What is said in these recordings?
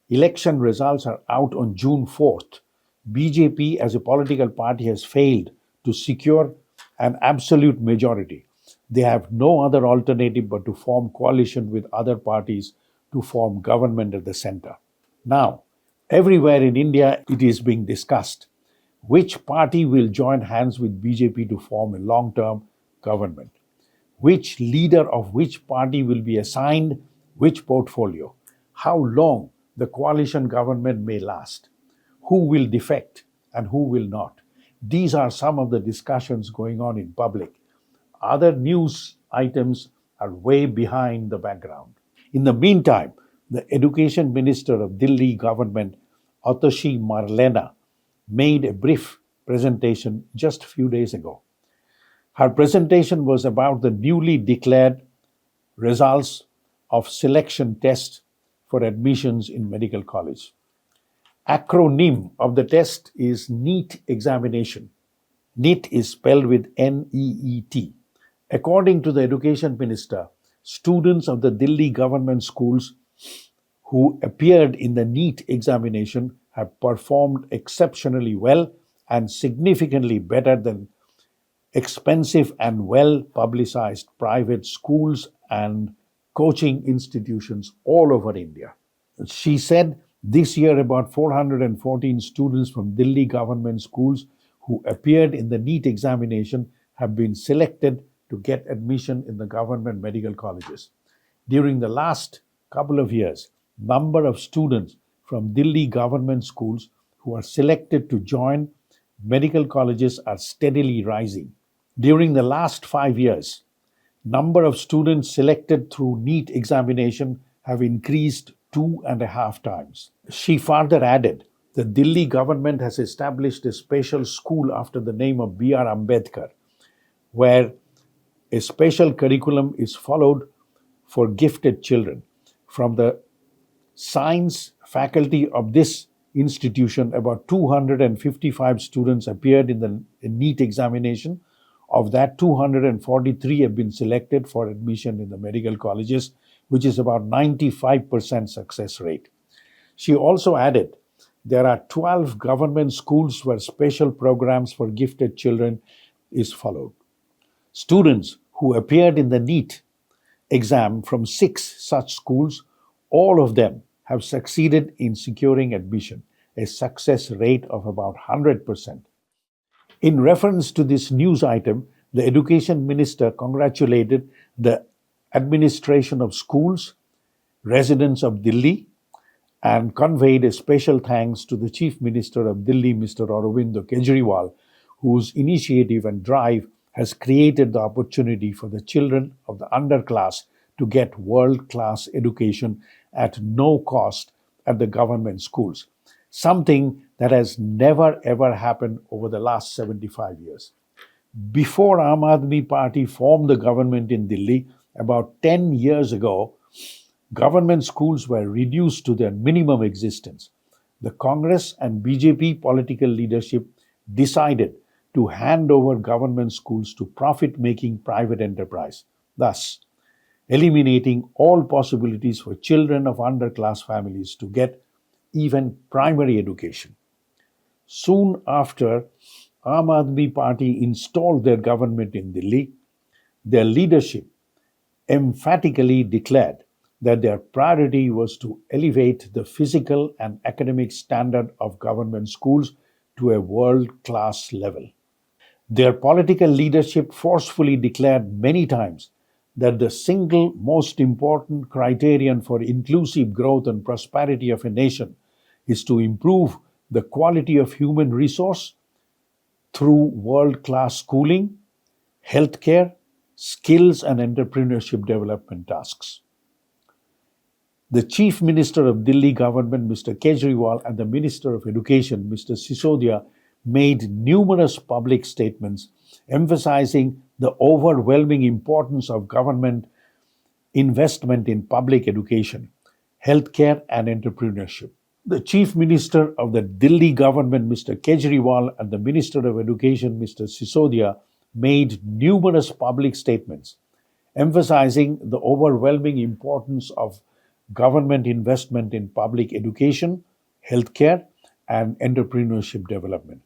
Election results are out on June 4th. BJP as a political party has failed to secure an absolute majority. They have no other alternative but to form coalition with other parties to form government at the center. Now, everywhere in India, it is being discussed which party will join hands with BJP to form a long term government, which leader of which party will be assigned which portfolio, how long the coalition government may last, who will defect and who will not. These are some of the discussions going on in public. Other news items are way behind the background. In the meantime, the Education Minister of Delhi government, Atashi Marlena, made a brief presentation just a few days ago. Her presentation was about the newly declared results of selection test for admissions in medical college. Acronym of the test is NEET examination. NEET is spelled with NEET. According to the Education Minister, students of the Delhi government schools who appeared in the NEET examination have performed exceptionally well and significantly better than expensive and well publicized private schools and coaching institutions all over India. She said this year about 414 students from Delhi government schools who appeared in the NEET examination have been selected to get admission in the government medical colleges. During the last couple of years, number of students from Delhi government schools who are selected to join medical colleges are steadily rising. During the last 5 years, number of students selected through NEET examination have increased 2.5 times. She further added, the Delhi government has established a special school after the name of B.R. Ambedkar, where a special curriculum is followed for gifted children. From the science faculty of this institution, about 255 students appeared in the NEET examination. Of that, 243 have been selected for admission in the medical colleges, which is about 95% success rate. She also added, there are 12 government schools where special programs for gifted children is followed. Students who appeared in the NEET exam from 6 such schools, all of them have succeeded in securing admission, a success rate of about 100%. In reference to this news item, the Education Minister congratulated the administration of schools, residents of Delhi, and conveyed a special thanks to the Chief Minister of Delhi, Mr. Arvind Kejriwal, whose initiative and drive has created the opportunity for the children of the underclass to get world-class education at no cost at the government schools, something that has never ever happened over the last 75 years. Before Aam Aadmi Party formed the government in Delhi, about 10 years ago, government schools were reduced to their minimum existence. The Congress and BJP political leadership decided to hand over government schools to profit-making private enterprise, thus eliminating all possibilities for children of underclass families to get even primary education. Soon after Aam Aadmi Party installed their government in Delhi, their leadership emphatically declared that their priority was to elevate the physical and academic standard of government schools to a world-class level. Their political leadership forcefully declared many times that the single most important criterion for inclusive growth and prosperity of a nation is to improve the quality of human resource through world-class schooling, healthcare, skills and entrepreneurship development tasks. The Chief Minister of Delhi government, Mr. Kejriwal, and the Minister of Education, Mr. Sisodia, made numerous public statements emphasizing the overwhelming importance of government investment in public education, healthcare, and entrepreneurship. The Chief Minister of the Delhi government, Mr. Kejriwal, and the Minister of Education, Mr. Sisodia, made numerous public statements emphasizing the overwhelming importance of government investment in public education, healthcare, and entrepreneurship development.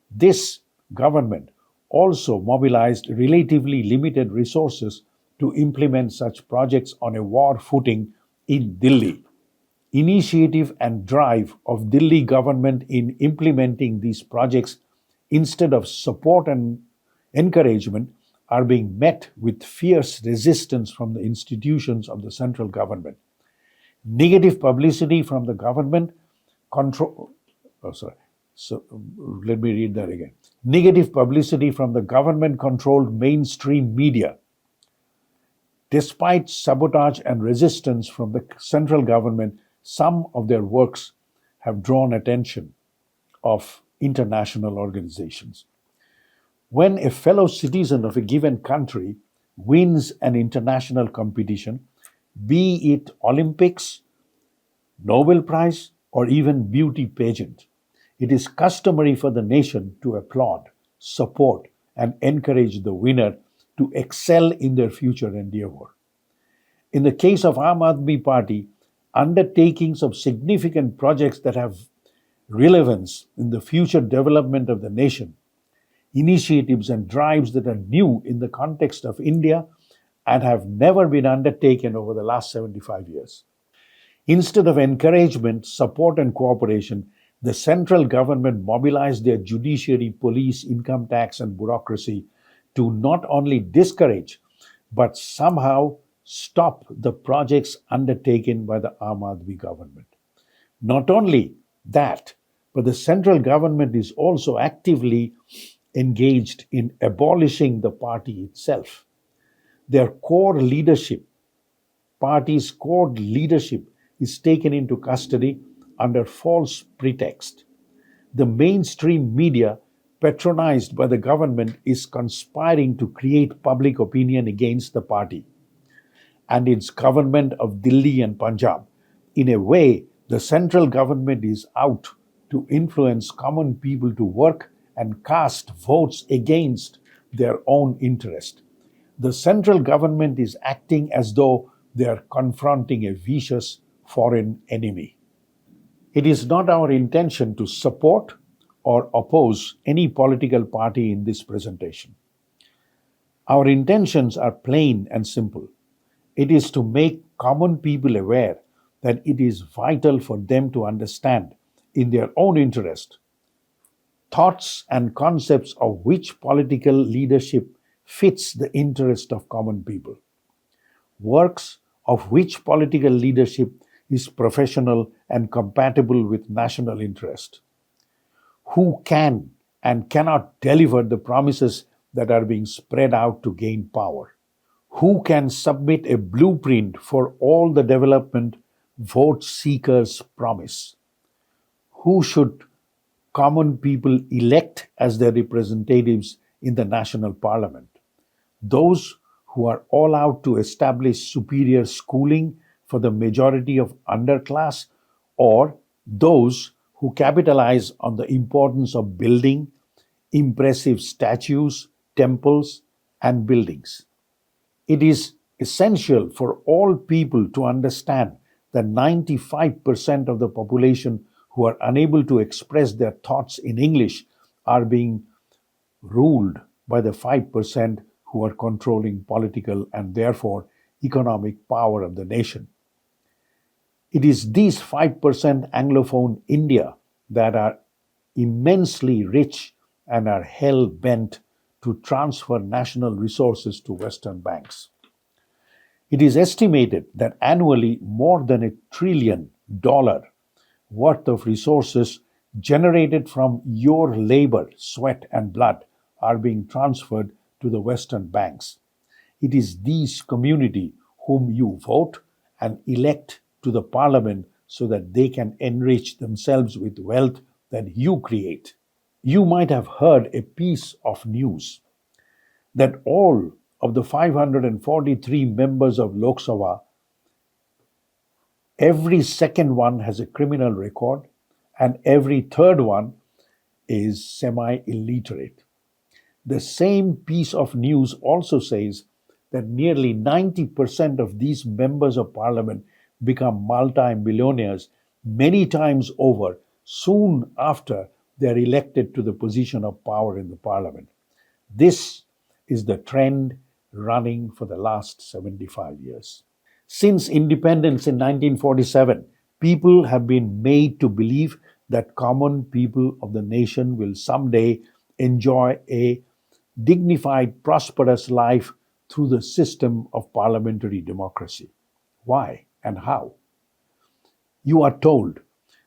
This government also mobilized relatively limited resources to implement such projects on a war footing in Delhi. Initiative and drive of Delhi government in implementing these projects instead of support and encouragement are being met with fierce resistance from the institutions of the central government. Negative publicity from the government control. Oh, sorry. So let me read that again. Negative publicity from the government controlled mainstream media, despite sabotage and resistance from the central government, some of their works have drawn attention of international organizations. When a fellow citizen of a given country wins an international competition, be it Olympics, Nobel Prize, or even beauty pageant, it is customary for the nation to applaud, support, and encourage the winner to excel in their future endeavor. In the case of Aam Aadmi Party, undertakings of significant projects that have relevance in the future development of the nation, initiatives and drives that are new in the context of India and have never been undertaken over the last 75 years. Instead of encouragement, support, and cooperation, the central government mobilized their judiciary, police, income tax, and bureaucracy to not only discourage but somehow stop the projects undertaken by the Aam Aadmi government. Not only that, but the central government is also actively engaged in abolishing the party itself. Their core leadership, party's core leadership, is taken into custody under false pretext. The mainstream media, patronized by the government, is conspiring to create public opinion against the party and its government of Delhi and Punjab. In a way, the central government is out to influence common people to work and cast votes against their own interest. The central government is acting as though they are confronting a vicious foreign enemy. It is not our intention to support or oppose any political party in this presentation. Our intentions are plain and simple. It is to make common people aware that it is vital for them to understand, in their own interest, thoughts and concepts of which political leadership fits the interest of common people, works of which political leadership is professional and compatible with national interest, who can and cannot deliver the promises that are being spread out to gain power, who can submit a blueprint for all the development vote seekers promise, who should common people elect as their representatives in the national parliament, those who are all out to establish superior schooling for the majority of underclass, or those who capitalize on the importance of building impressive statues, temples, and buildings. It is essential for all people to understand that 95% of the population who are unable to express their thoughts in English are being ruled by the 5% who are controlling political and therefore economic power of the nation. It is these 5% Anglophone India that are immensely rich and are hell bent to transfer national resources to Western banks. It is estimated that annually more than $1 trillion worth of resources generated from your labor, sweat, and blood are being transferred to the Western banks. It is these community whom you vote and elect to the parliament so that they can enrich themselves with wealth that you create. You might have heard a piece of news that all of the 543 members of Lok Sabha, every second one has a criminal record and every third one is semi-illiterate. The same piece of news also says that nearly 90% of these members of parliament become multi-millionaires many times over soon after they're elected to the position of power in the parliament. This is the trend running for the last 75 years. Since independence in 1947, people have been made to believe that common people of the nation will someday enjoy a dignified, prosperous life through the system of parliamentary democracy. Why and how? You are told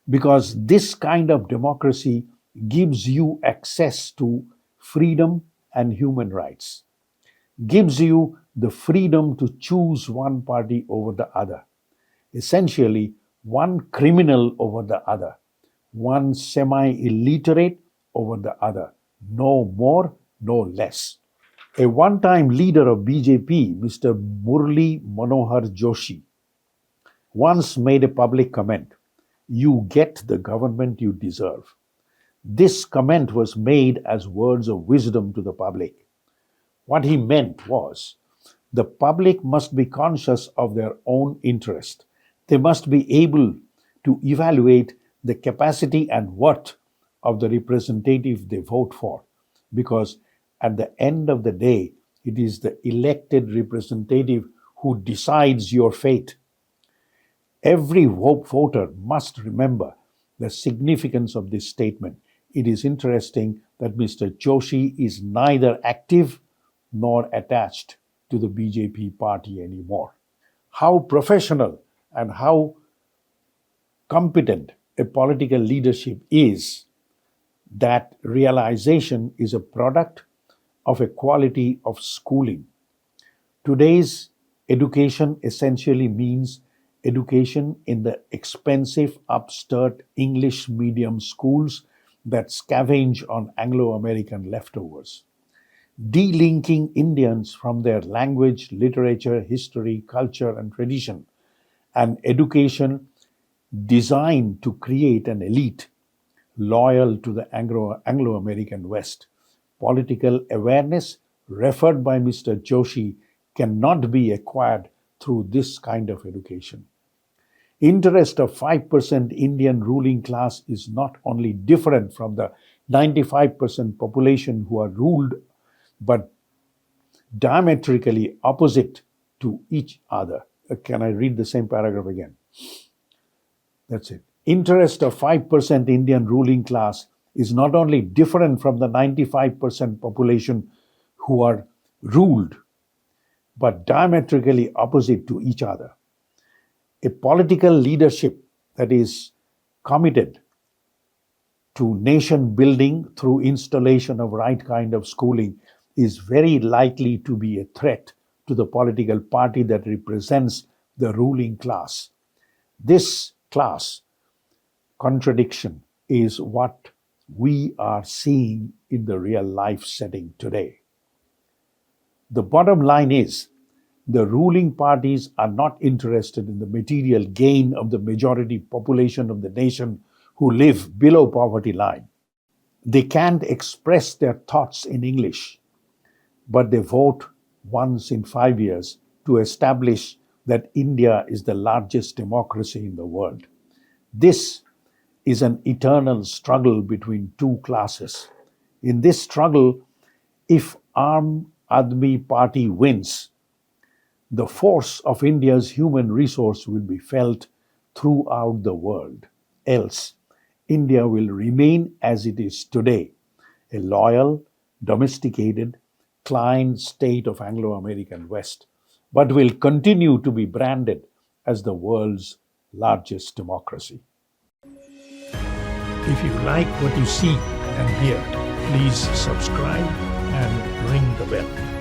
because this kind of democracy gives you access to freedom and human rights, gives you the freedom to choose one party over the other, essentially one criminal over the other, one semi-illiterate over the other, no more, no less. A one-time leader of BJP, Mr. Murli Manohar Joshi, once made a public comment, "You get the government you deserve." This comment was made as words of wisdom to the public. What he meant was, the public must be conscious of their own interest. They must be able to evaluate the capacity and worth of the representative they vote for, because at the end of the day, it is the elected representative who decides your fate. Every voter must remember the significance of this statement. It is interesting that Mr. Joshi is neither active nor attached to the BJP party anymore. How professional and how competent a political leadership is, that realization is a product of a quality of schooling. Today's education essentially means education in the expensive, upstart English medium schools that scavenge on Anglo-American leftovers, delinking Indians from their language, literature, history, culture, and tradition, an education designed to create an elite loyal to the Anglo-American West. Political awareness, referred by Mr. Joshi, cannot be acquired through this kind of education. Interest of 5% Indian ruling class is not only different from the 95% population who are ruled, but diametrically opposite to each other. Can I read the same paragraph again? That's it. Interest of 5% Indian ruling class is not only different from the 95% population who are ruled, but diametrically opposite to each other. A political leadership that is committed to nation building through installation of right kind of schooling is very likely to be a threat to the political party that represents the ruling class. This class contradiction is what we are seeing in the real life setting today. The bottom line is, the ruling parties are not interested in the material gain of the majority population of the nation who live below poverty line. They can't express their thoughts in English, but they vote once in 5 years to establish that India is the largest democracy in the world. This is an eternal struggle between two classes. In this struggle, if Aam Aadmi Party wins, the force of India's human resource will be felt throughout the world. Else, India will remain as it is today, a loyal, domesticated, client state of Anglo-American West, but will continue to be branded as the world's largest democracy. If you like what you see and hear, please subscribe and ring the bell.